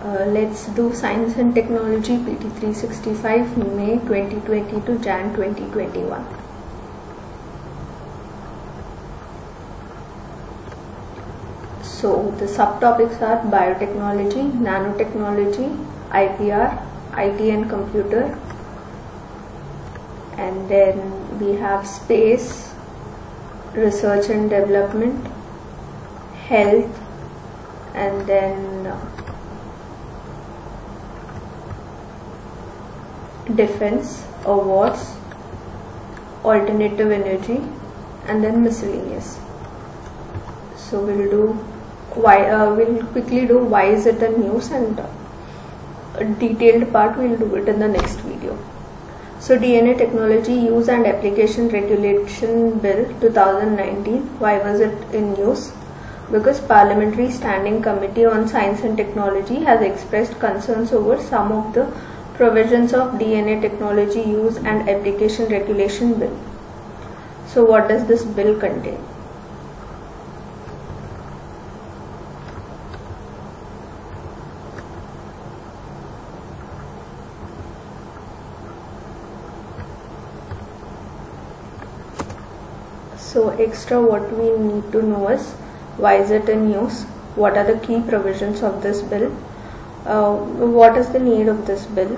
Let's do Science and Technology PT 365 May 2020 to Jan 2021. So the subtopics are biotechnology, nanotechnology, IPR, IT and computer, and then we have space, research and development, health, and then defense, awards, alternative energy, and then miscellaneous. So we'll quickly do why is it a news, and a detailed part we'll do it in the next video. So DNA Technology Use and Application Regulation Bill 2019. Why was it in news? Because Parliamentary Standing Committee on Science and Technology has expressed concerns over some of the provisions of DNA Technology Use and Application Regulation Bill. So what does this bill contain? So extra what we need to know is why is it in news, what are the key provisions of this bill, what is the need of this bill,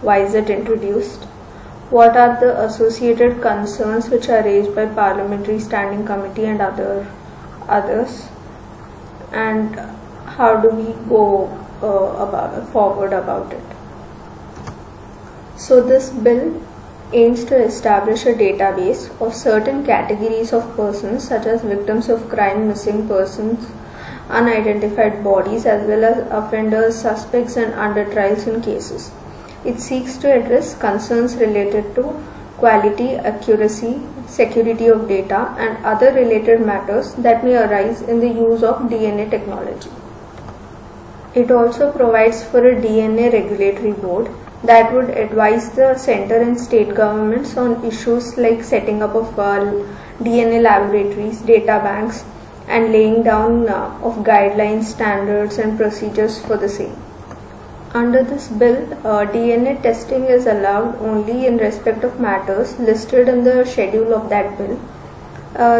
why is it introduced, what are the associated concerns which are raised by Parliamentary Standing Committee and others, and how do we go forward about it. So this bill aims to establish a database of certain categories of persons such as victims of crime, missing persons, unidentified bodies, as well as offenders, suspects, and under trials in cases. It seeks to address concerns related to quality, accuracy, security of data, and other related matters that may arise in the use of DNA technology. It also provides for a DNA regulatory board that would advise the center and state governments on issues like setting up of DNA laboratories, data banks, and laying down of guidelines, standards, and procedures for the same. Under this bill, DNA testing is allowed only in respect of matters listed in the schedule of that bill.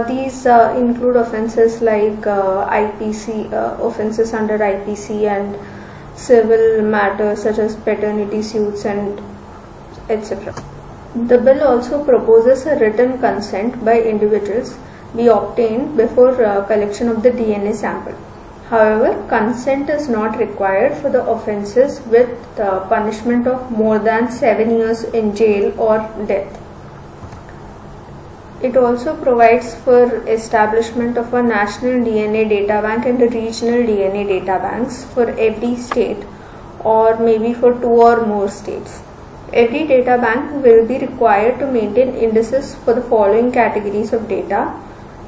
These include offences like IPC, offences under IPC, and civil matters such as paternity suits and etc. The bill also proposes a written consent by individuals be obtained before collection of the DNA sample. However, consent is not required for the offences with punishment of more than 7 years in jail or death. It also provides for establishment of a national DNA data bank and a regional DNA data banks for every state, or maybe for 2 or more states. Every data bank will be required to maintain indices for the following categories of data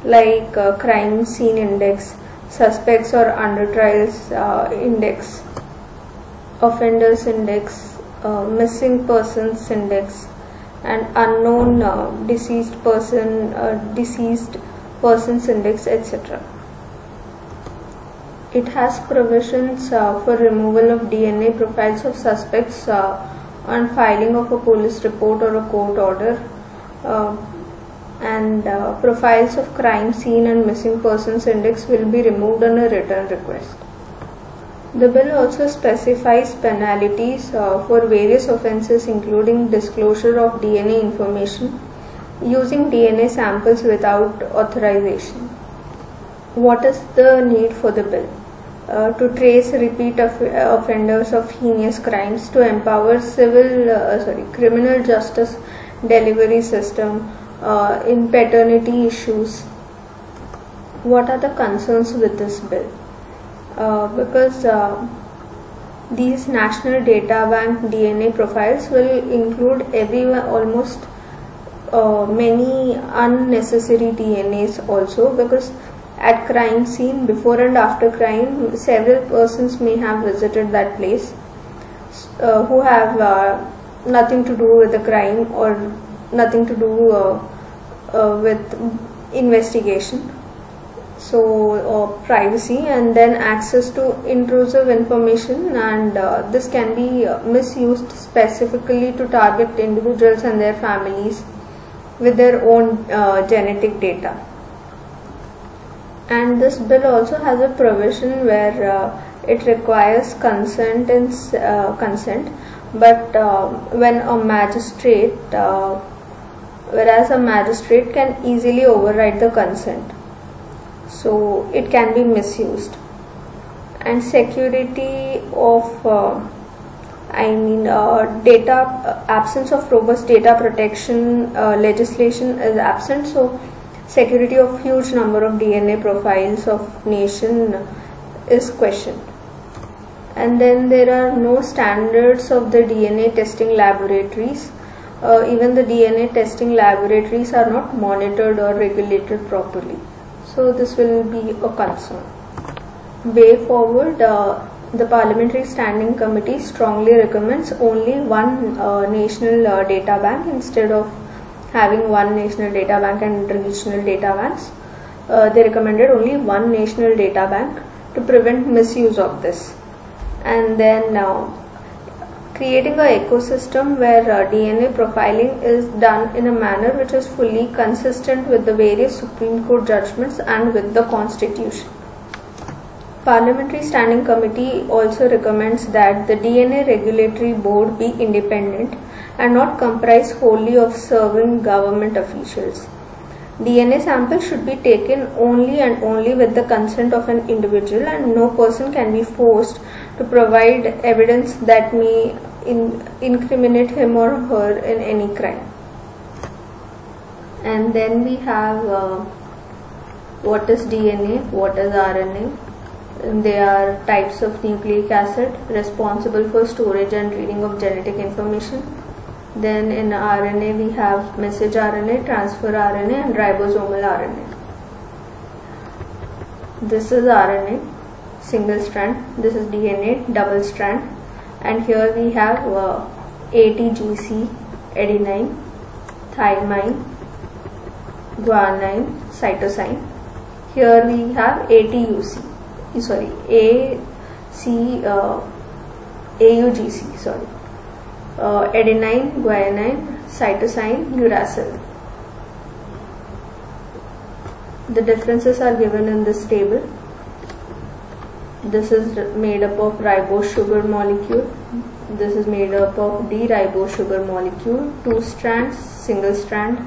like crime scene index, suspects or under trials index, offenders index, missing persons index, and unknown deceased persons index, etc. It has provisions for removal of DNA profiles of suspects on filing of a police report or a court order, and profiles of crime scene and missing persons index will be removed on a written request. The bill also specifies penalties for various offences, including disclosure of DNA information, using DNA samples without authorization. What is the need for the bill? To trace repeat offenders of heinous crimes, to empower criminal justice delivery system in paternity issues. What are the concerns with this bill? Because these national data bank DNA profiles will include almost many unnecessary DNAs also, because at crime scene, before and after crime, several persons may have visited that place who have nothing to do with the crime or nothing to do with investigation. privacy, and then access to intrusive information, and this can be misused specifically to target individuals and their families with their own genetic data. And this bill also has a provision where it requires consent, but when a magistrate, whereas a magistrate can easily override the consent, so it can be misused. And security of absence of robust data protection legislation is absent, so security of huge number of DNA profiles of nation is questioned. And then there are no standards of the DNA testing laboratories. Even the DNA testing laboratories are not monitored or regulated properly. So this will be a concern. Way forward, the Parliamentary Standing Committee strongly recommends only one national data bank instead of having one national data bank and regional data banks. They recommended only one national data bank to prevent misuse of this. And then creating an ecosystem where DNA profiling is done in a manner which is fully consistent with the various Supreme Court judgments and with the Constitution. Parliamentary Standing Committee also recommends that the DNA Regulatory Board be independent and not comprise wholly of serving government officials. DNA samples should be taken only and only with the consent of an individual, and no person can be forced to provide evidence that may incriminate him or her in any crime. And then we have what is DNA, what is RNA. They are types of nucleic acid responsible for storage and reading of genetic information. Then in RNA we have message RNA, transfer RNA, and ribosomal RNA. This is RNA, single strand. This is DNA, double strand. And here we have ATGC, adenine, thymine, guanine, cytosine. Here we have AUGC, adenine, guanine, cytosine, uracil. The differences are given in this table. This is made up of ribose sugar molecule. This is made up of D-ribose sugar molecule. 2 strands, single strand.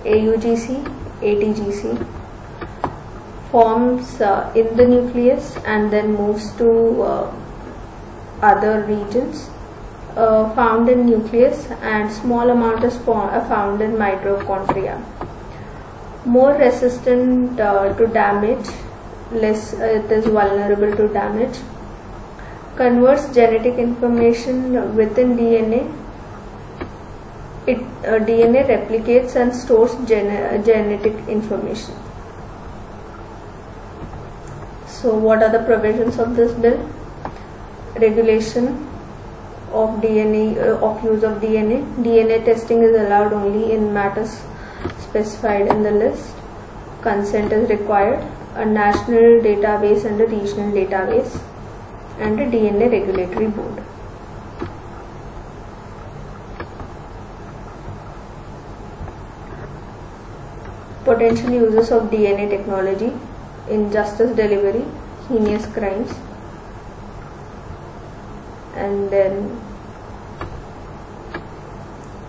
AUGC, ATGC forms in the nucleus and then moves to other regions. Found in nucleus, and small amount is found in mitochondria. More resistant to damage, less it is vulnerable to damage. Converts genetic information within DNA. DNA replicates and stores genetic information. So what are the provisions of this bill? Regulation of DNA, of use of DNA. DNA testing is allowed only in matters specified in the list. Consent is required. A national database and a regional database, and a DNA regulatory board. Potential uses of DNA technology in justice delivery, heinous crimes, and then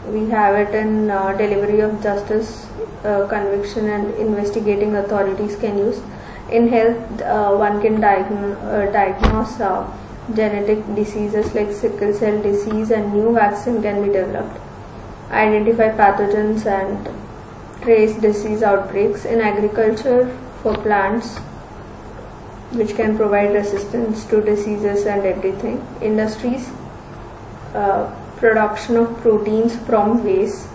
we have it in delivery of justice, conviction, and investigating authorities can use. In health, one can diagnose genetic diseases like sickle cell disease, and new vaccine can be developed. Identify pathogens and trace disease outbreaks. In agriculture, for plants which can provide resistance to diseases and everything. Industries, production of proteins from waste,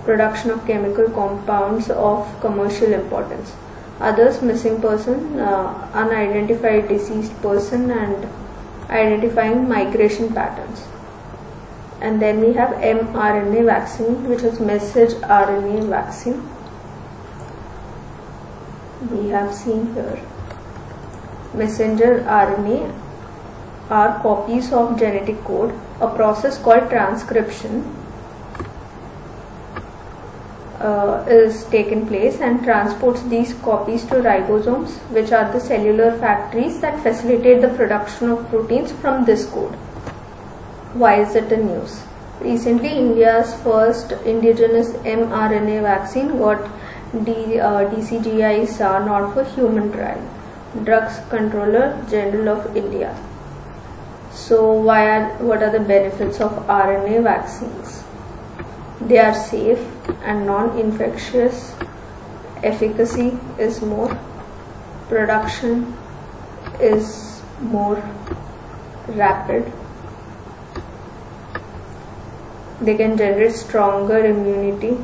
production of chemical compounds of commercial importance. Others, missing person, unidentified deceased person, and identifying migration patterns. And then we have mRNA vaccine, which is message RNA vaccine. we have seen here. Messenger RNA are copies of genetic code. A process called transcription is taken place and transports these copies to ribosomes, which are the cellular factories that facilitate the production of proteins from this code. Why is it a news? Recently, India's first indigenous mRNA vaccine got DCGI's not for human trial. Drugs Controller General of India. So what are the benefits of RNA vaccines? They are safe and non-infectious. Efficacy is more. Production is more rapid. They can generate stronger immunity.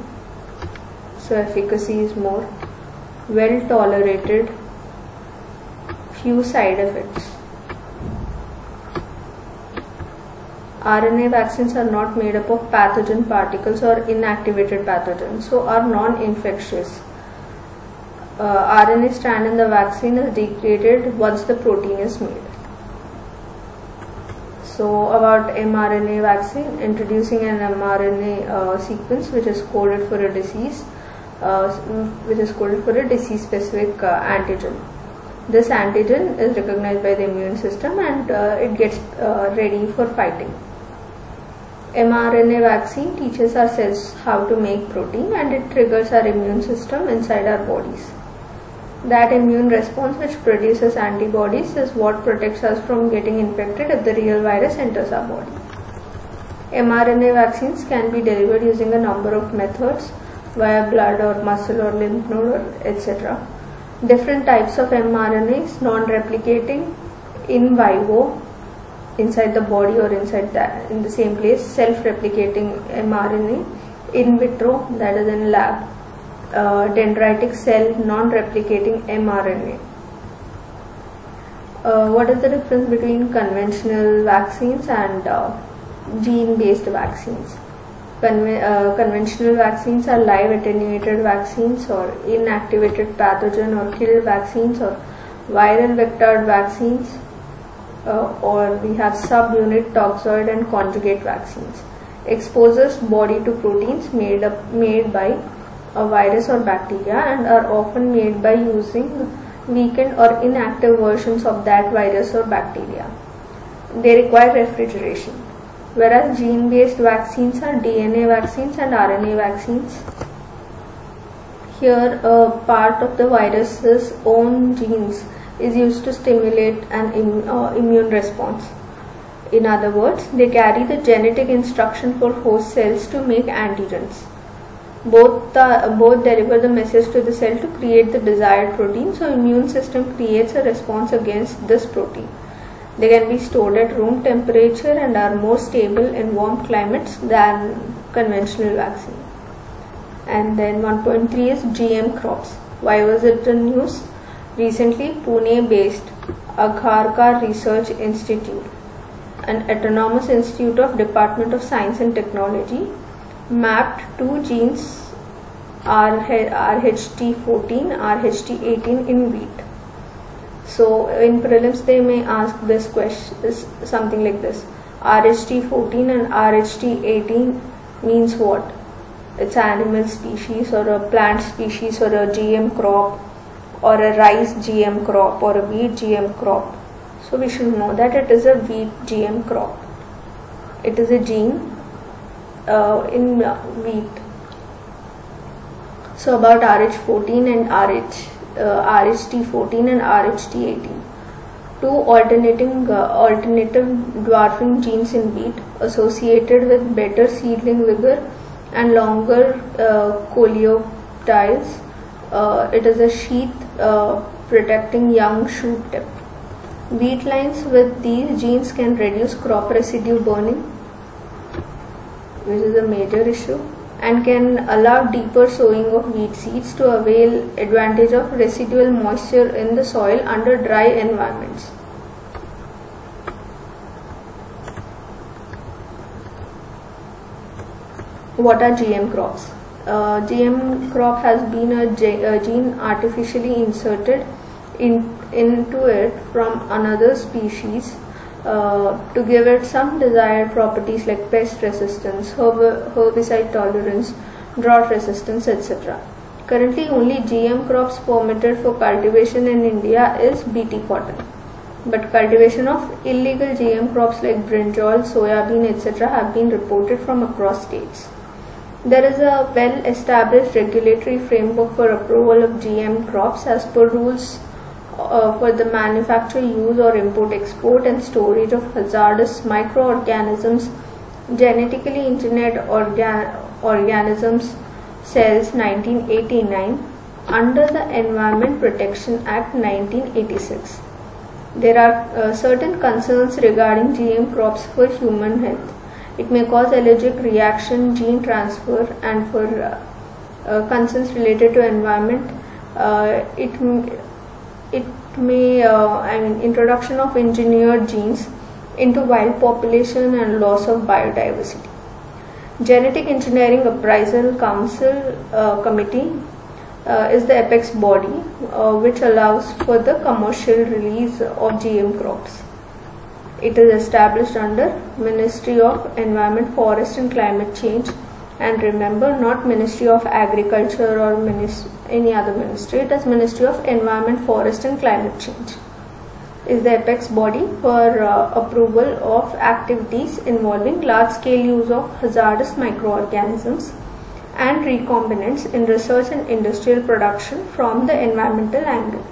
So efficacy is more. Well tolerated. Few side effects. RNA vaccines are not made up of pathogen particles or inactivated pathogens, so are non-infectious. RNA strand in the vaccine is degraded once the protein is made. So about mRNA vaccine, introducing an mRNA sequence which is coded for a disease, specific antigen. This antigen is recognized by the immune system and it gets ready for fighting. mRNA vaccine teaches our cells how to make protein and it triggers our immune system inside our bodies. That immune response which produces antibodies is what protects us from getting infected if the real virus enters our body. mRNA vaccines can be delivered using a number of methods via blood or muscle or lymph node or etc. Different types of mRNAs, non-replicating, in vivo, inside the body or inside that in the same place, self-replicating mRNA, in vitro, that is in lab, dendritic cell non-replicating mRNA. What is the difference between conventional vaccines and gene-based vaccines? Conventional vaccines are live attenuated vaccines or inactivated pathogen or killed vaccines or viral vectored vaccines, or we have subunit toxoid and conjugate vaccines. Exposes body to proteins made by a virus or bacteria and are often made by using weakened or inactive versions of that virus or bacteria. They require refrigeration. Whereas gene-based vaccines are DNA vaccines and RNA vaccines. Here a part of the virus's own genes is used to stimulate an immune response. In other words, they carry the genetic instruction for host cells to make antigens. Both deliver the message to the cell to create the desired protein, so immune system creates a response against this protein. They can be stored at room temperature and are more stable in warm climates than conventional vaccine. And then 1.3 is GM crops. Why was it the news? Recently, Pune-based Agharkar Research Institute, an autonomous institute of Department of Science and Technology, mapped two genes RH14, RH18 in wheat. So in prelims they may ask this question, something like this: RH14 and RH18 means what? It's an animal species or a plant species or a GM crop or a rice GM crop or a wheat GM crop. So we should know that it is a wheat GM crop. It is a gene in wheat. So about RH14 and RH14 and RH18, two alternative dwarfing genes in wheat associated with better seedling vigor and longer coleoptiles. It is a sheath protecting young shoot tip. Wheat lines with these genes can reduce crop residue burning, which is a major issue, and can allow deeper sowing of wheat seeds to avail advantage of residual moisture in the soil under dry environments. What are GM crops? GM crop has been a gene artificially inserted into it from another species to give it some desired properties like pest resistance, herbicide tolerance, drought resistance, etc. Currently, only GM crops permitted for cultivation in India is BT cotton, but cultivation of illegal GM crops like brinjal, soyabean, etc. have been reported from across states. There is a well-established regulatory framework for approval of GM crops as per rules for the manufacture, use or import, export and storage of hazardous microorganisms, genetically engineered organisms, cells 1989 under the Environment Protection Act 1986. There are certain concerns regarding GM crops for human health. It may cause allergic reaction, gene transfer, and for concerns related to environment, introduction of engineered genes into wild population and loss of biodiversity. Genetic Engineering Appraisal Council Committee is the apex body which allows for the commercial release of GM crops. It is established under Ministry of Environment, Forest and Climate Change, and remember, not Ministry of Agriculture or any other ministry. It is Ministry of Environment, Forest and Climate Change. Is the apex body for approval of activities involving large-scale use of hazardous microorganisms and recombinants in research and industrial production from the environmental angle.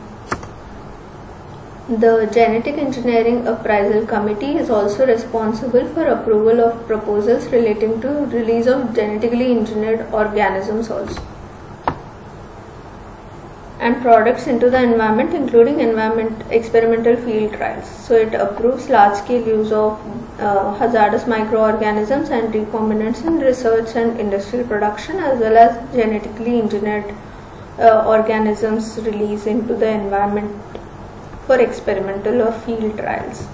The Genetic Engineering Appraisal Committee is also responsible for approval of proposals relating to release of genetically engineered organisms also, and products into the environment, including experimental field trials. So it approves large-scale use of hazardous microorganisms and recombinants in research and industrial production, as well as genetically engineered organisms released into the environment for experimental or field trials.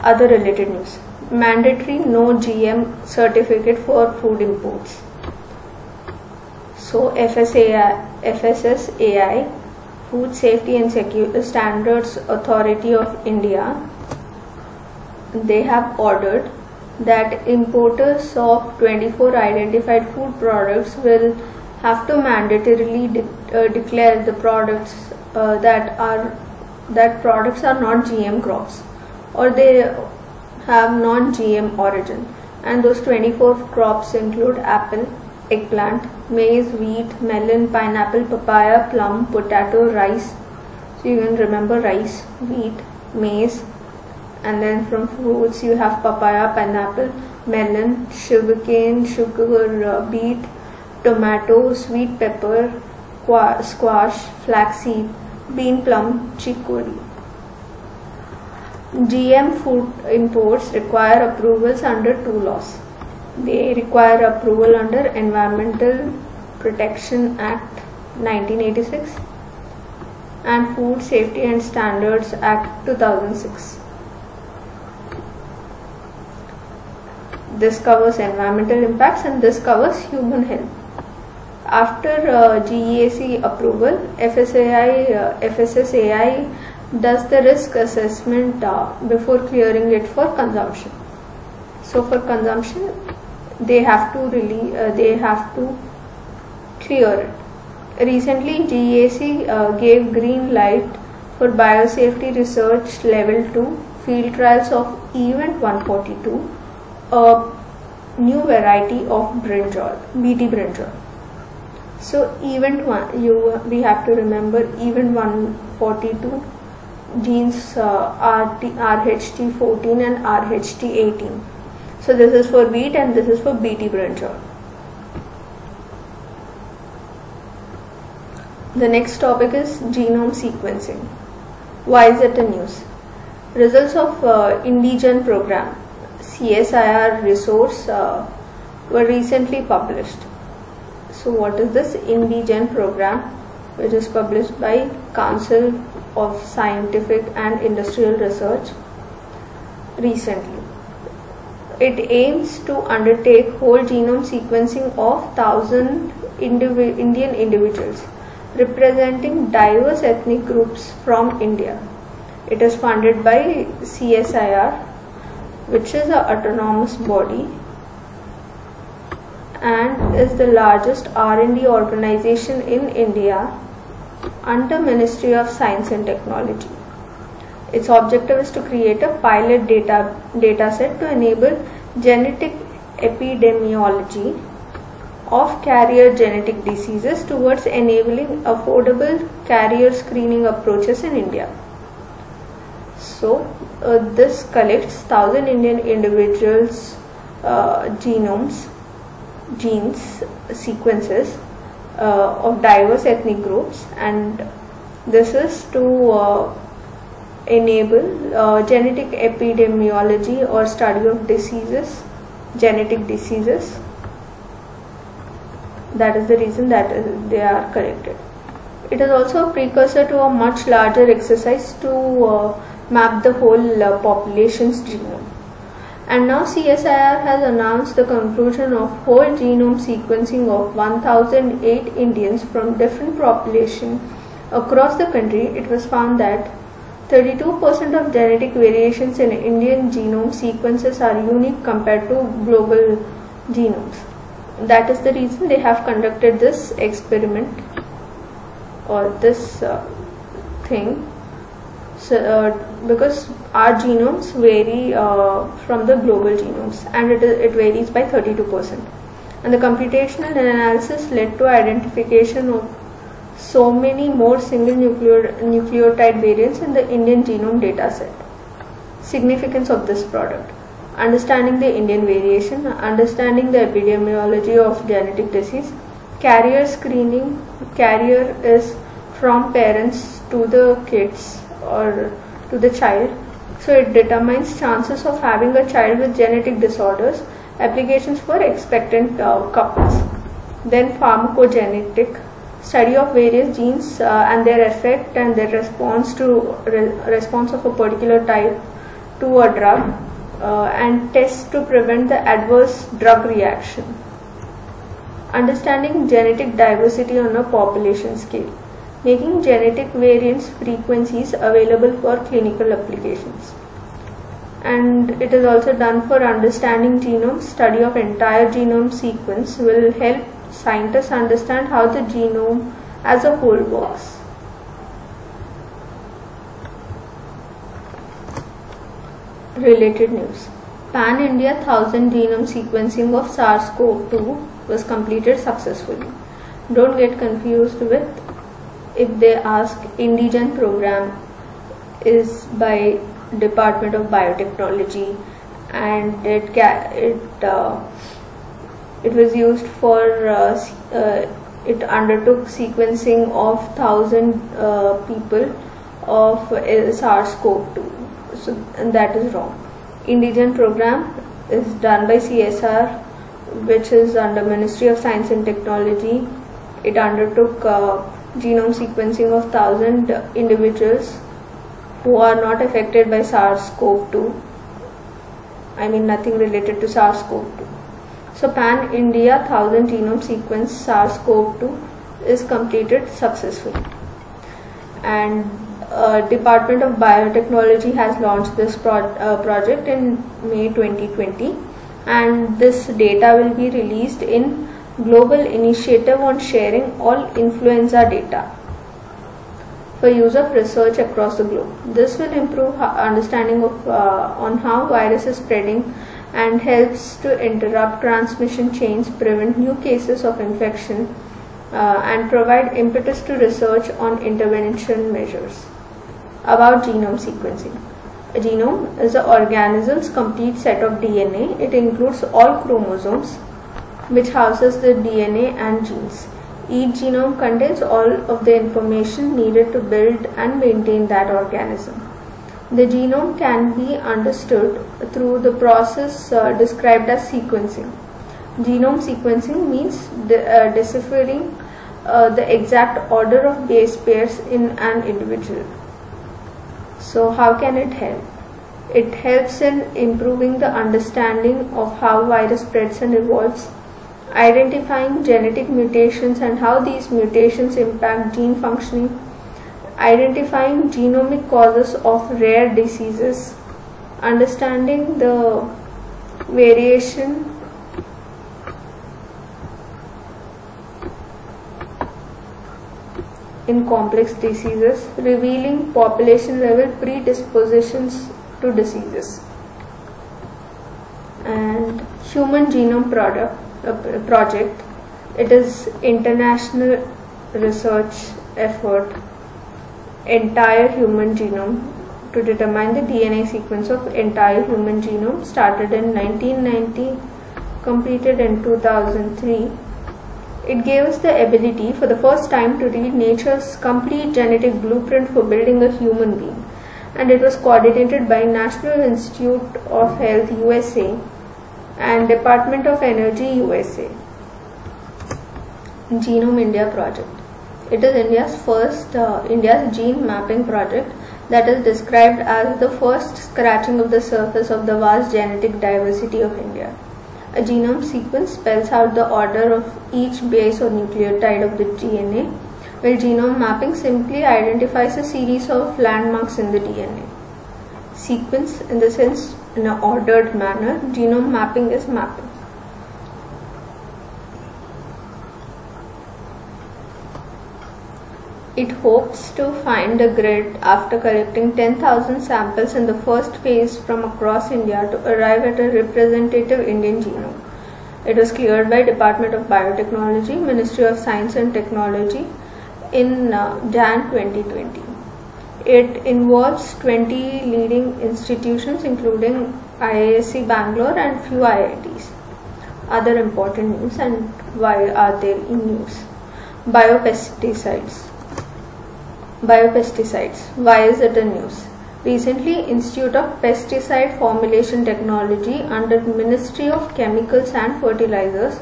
Other related news: mandatory no GM certificate for food imports. So FSSAI, Food Safety and Standards Authority of India, they have ordered that importers of 24 identified food products will have to mandatorily declare the products that products are not GM crops or they have non-GM origin, and those 24 crops include apple, eggplant, maize, wheat, melon, pineapple, papaya, plum, potato, rice. So you can remember rice, wheat, maize, and then from fruits you have papaya, pineapple, melon, sugarcane, sugar beet, tomato, sweet pepper, squash, flaxseed, bean, plum, chicory. GM food imports require approvals under two laws. They require approval under Environmental Protection Act 1986 and Food Safety and Standards Act 2006. This covers environmental impacts and this covers human health. After GEAC approval, FSSAI does the risk assessment before clearing it for consumption. So for consumption, they have to clear it. Recently, GEAC gave green light for biosafety research level 2 field trials of Event 142, a new variety of brinjal, BT brinjal. So Event 1, we have to remember Event 142 genes RH-T14 and RH-T18. So this is for wheat and this is for BT brinjal. The next topic is genome sequencing. Why is it a news? Results of Indigen program, CSIR resource, were recently published. So what is this Indigen program, which is published by Council of Scientific and Industrial Research recently? It aims to undertake whole genome sequencing of 1,000 Indian individuals representing diverse ethnic groups from India. It is funded by CSIR, which is an autonomous body and is the largest R&D organization in India under Ministry of Science and Technology. Its objective is to create a pilot data set to enable genetic epidemiology of carrier genetic diseases towards enabling affordable carrier screening approaches in India. So this collects 1,000 Indian individuals' genes sequences of diverse ethnic groups, and this is to enable genetic epidemiology or study of diseases, genetic diseases. That is the reason that they are collected. It is also a precursor to a much larger exercise to map the whole population's genome. And now CSIR has announced the conclusion of whole genome sequencing of 1,008 Indians from different populations across the country. It was found that 32% of genetic variations in Indian genome sequences are unique compared to global genomes. That is the reason they have conducted this experiment or this thing. So, because our genomes vary from the global genomes, and it varies by 32%. And the computational analysis led to identification of so many more single nucleotide variants in the Indian genome dataset. Significance of this product: understanding the Indian variation, understanding the epidemiology of genetic disease, carrier screening. Carrier is from parents to the kids or to the child, so it determines chances of having a child with genetic disorders, applications for expectant couples. Then pharmacogenetic, study of various genes and their effect and their response of a particular type to a drug, and tests to prevent the adverse drug reaction. Understanding genetic diversity on a population scale, making genetic variants frequencies available for clinical applications. And it is also done for understanding genome. Study of entire genome sequence will help scientists understand how the genome as a whole works. Related news: Pan-India 1,000 genome sequencing of SARS-CoV-2 was completed successfully. Don't get confused with, if they ask, Indigen program is by Department of Biotechnology, and it was used for it undertook sequencing of 1,000 people of SARS-CoV-2. So, and that is wrong. Indigen program is done by CSR, which is under Ministry of Science and Technology. It undertook genome sequencing of 1,000 individuals who are not affected by SARS-CoV-2. I mean nothing related to SARS-CoV-2. So Pan-India 1,000 genome sequence SARS-CoV-2 is completed successfully. And Department of Biotechnology has launched this project in May 2020, and this data will be released in Global Initiative on Sharing All Influenza Data for use of research across the globe. This will improve understanding of on how virus is spreading and helps to interrupt transmission chains, prevent new cases of infection, and provide impetus to research on intervention measures. About genome sequencing. A genome is an organism's complete set of DNA. It includes all chromosomes, which houses the DNA and genes. Each genome contains all of the information needed to build and maintain that organism. The genome can be understood through the process described as sequencing. Genome sequencing means deciphering the exact order of base pairs in an individual. So how can it help? It helps in improving the understanding of how virus spreads and evolves, identifying genetic mutations and how these mutations impact gene functioning, identifying genomic causes of rare diseases, understanding the variation in complex diseases, revealing population level predispositions to diseases. And Human Genome Project, it is international research effort, entire human genome, to determine the DNA sequence of entire human genome, started in 1990, completed in 2003. It gave us the ability for the first time to read nature's complete genetic blueprint for building a human being, and it was coordinated by National Institute of Health USA and Department of Energy USA. Genome India project. It is India's gene mapping project that is described as the first scratching of the surface of the vast genetic diversity of India. A genome sequence spells out the order of each base or nucleotide of the DNA, while genome mapping simply identifies a series of landmarks in the DNA. Sequence, in the sense in an ordered manner, genome mapping is mapping. It hopes to find a grid after collecting 10,000 samples in the first phase from across India to arrive at a representative Indian genome. It was cleared by Department of Biotechnology, Ministry of Science and Technology in Jan 2020. It involves 20 leading institutions including IISc Bangalore and few IITs. Other important news, and why are there in news? Biopesticides. Why is it in news? Recently, Institute of Pesticide Formulation Technology under Ministry of Chemicals and Fertilizers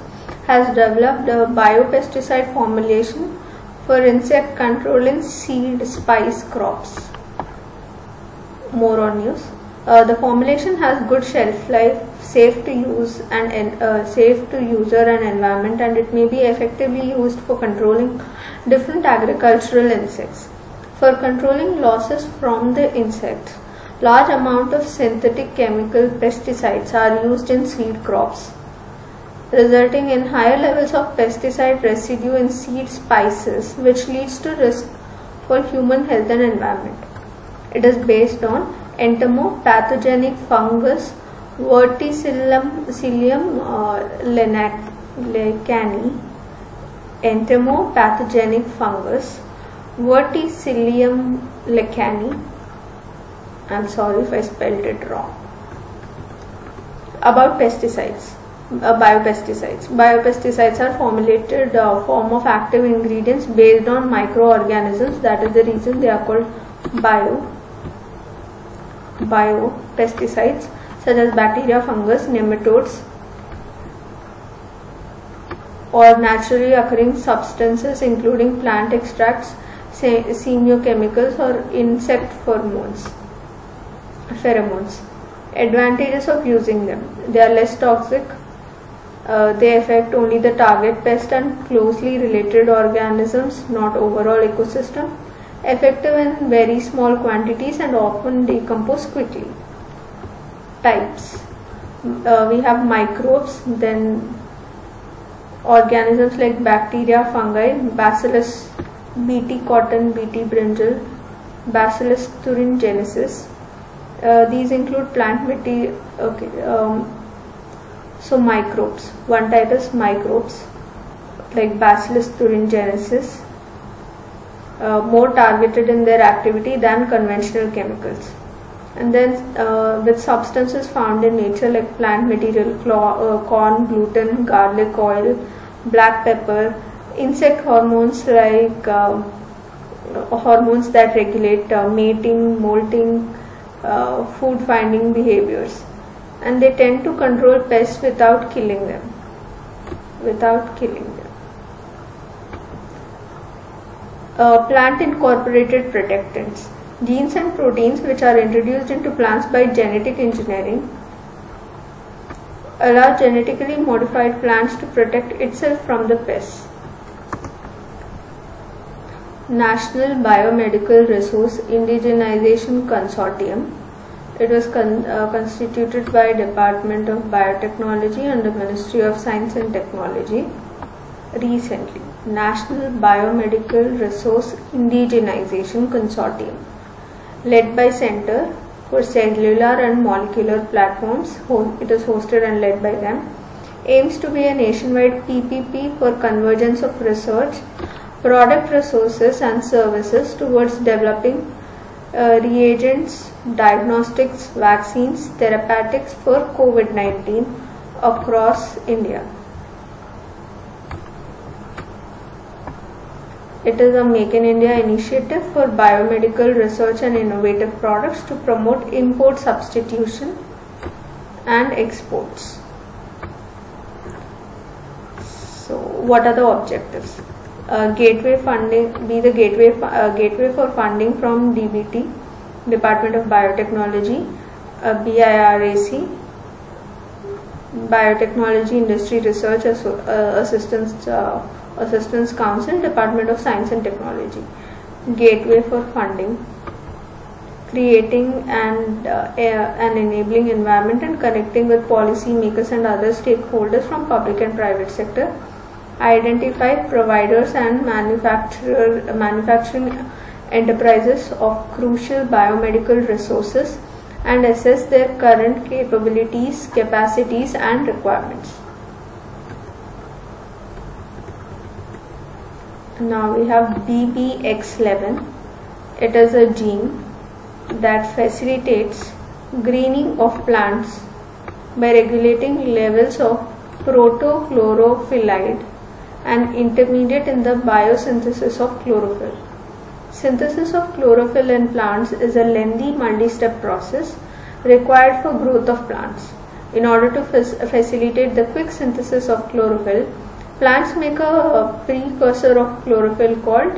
has developed a biopesticide formulation for insect control in seed spice crops. More on news. The formulation has good shelf life, safe to use and safe to user and environment, and it may be effectively used for controlling different agricultural insects. For controlling losses from the insects, large amount of synthetic chemical pesticides are used in seed crops, resulting in higher levels of pesticide residue in seed spices, which leads to risk for human health and environment. It is based on entomopathogenic fungus Verticillium lecanii, entomopathogenic fungus Verticillium lecanii. I'm sorry if I spelled it wrong. About pesticides. Biopesticides. Biopesticides are formulated form of active ingredients based on microorganisms. That is the reason they are called biopesticides, such as bacteria, fungus, nematodes, or naturally occurring substances including plant extracts, semiochemicals, or insect pheromones. Advantages of using them: they are less toxic, they affect only the target pest and closely related organisms, not overall ecosystem, effective in very small quantities and often decompose quickly. Types: we have microbes, then organisms like bacteria, fungi, Bacillus bt cotton, bt brinjal, Bacillus thuringiensis. These include plant material. So microbes. One type is microbes like Bacillus thuringiensis, more targeted in their activity than conventional chemicals. And then with substances found in nature like plant material, corn, gluten, garlic oil, black pepper, insect hormones like hormones that regulate mating, molting, food finding behaviors, and they tend to control pests without killing them. Plant incorporated protectants. Genes and proteins which are introduced into plants by genetic engineering allow genetically modified plants to protect itself from the pests. National Biomedical Resource Indigenization Consortium. It was constituted by Department of Biotechnology and the Ministry of Science and Technology recently. National Biomedical Resource Indigenization Consortium, led by Center for Cellular and Molecular Platforms, it is hosted and led by them, aims to be a nationwide PPP for convergence of research, product resources and services towards developing reagents, diagnostics, vaccines, therapeutics for COVID-19 across India. It is a Make in India initiative for biomedical research and innovative products to promote import substitution and exports. So, what are the objectives? Gateway funding, be the gateway for funding from DBT, Department of Biotechnology, BIRAC, Biotechnology Industry Research Assistance Council, Department of Science and Technology. Gateway for funding, creating an enabling environment and connecting with policy makers and other stakeholders from public and private sector. Identify providers and manufacturing enterprises of crucial biomedical resources and assess their current capabilities, capacities and requirements. Now we have BBX11. It is a gene that facilitates greening of plants by regulating levels of protochlorophyllide, an intermediate in the biosynthesis of chlorophyll. Synthesis of chlorophyll in plants is a lengthy multi-step process required for growth of plants. In order to facilitate the quick synthesis of chlorophyll, plants make a precursor of chlorophyll called,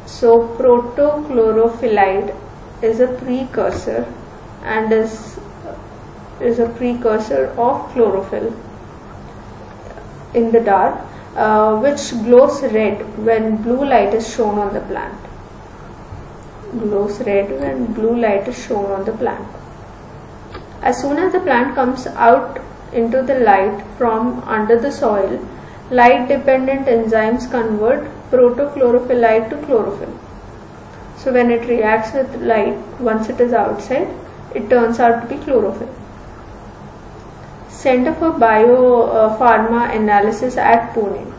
so protochlorophyllide is a precursor and is a precursor of chlorophyll in the dark, which glows red when blue light is shown on the plant. Glows red when blue light is shown on the plant. As soon as the plant comes out into the light from under the soil, light dependent enzymes convert protochlorophyllide to chlorophyll. So when it reacts with light, once it is outside, it turns out to be chlorophyll. Center for Biopharma Analysis at Pune.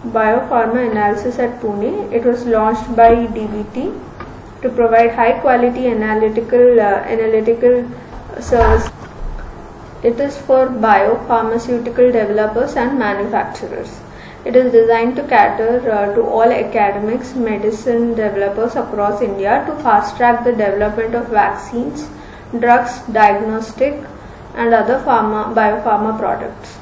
Biopharma Analysis at Pune. It was launched by DBT to provide high quality analytical service. It is for biopharmaceutical developers and manufacturers. It is designed to cater to all academics, medicine developers across India to fast track the development of vaccines, drugs, diagnostic and other biopharma products.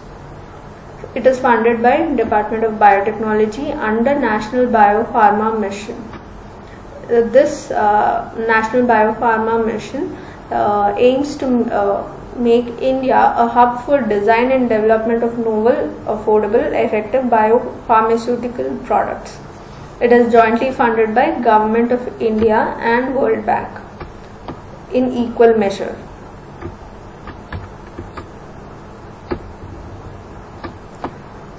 It is funded by Department of Biotechnology under National Biopharma Mission. This National Biopharma Mission aims to make India a hub for design and development of novel, affordable, effective biopharmaceutical products. It is jointly funded by Government of India and World Bank in equal measure.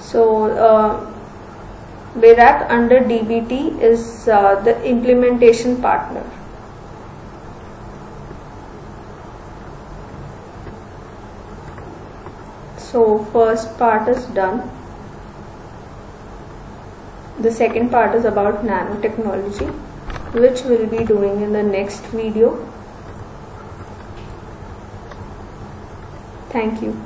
So, BIRAC under DBT is the implementation partner. So, first part is done. The second part is about nanotechnology, which we'll be doing in the next video. Thank you.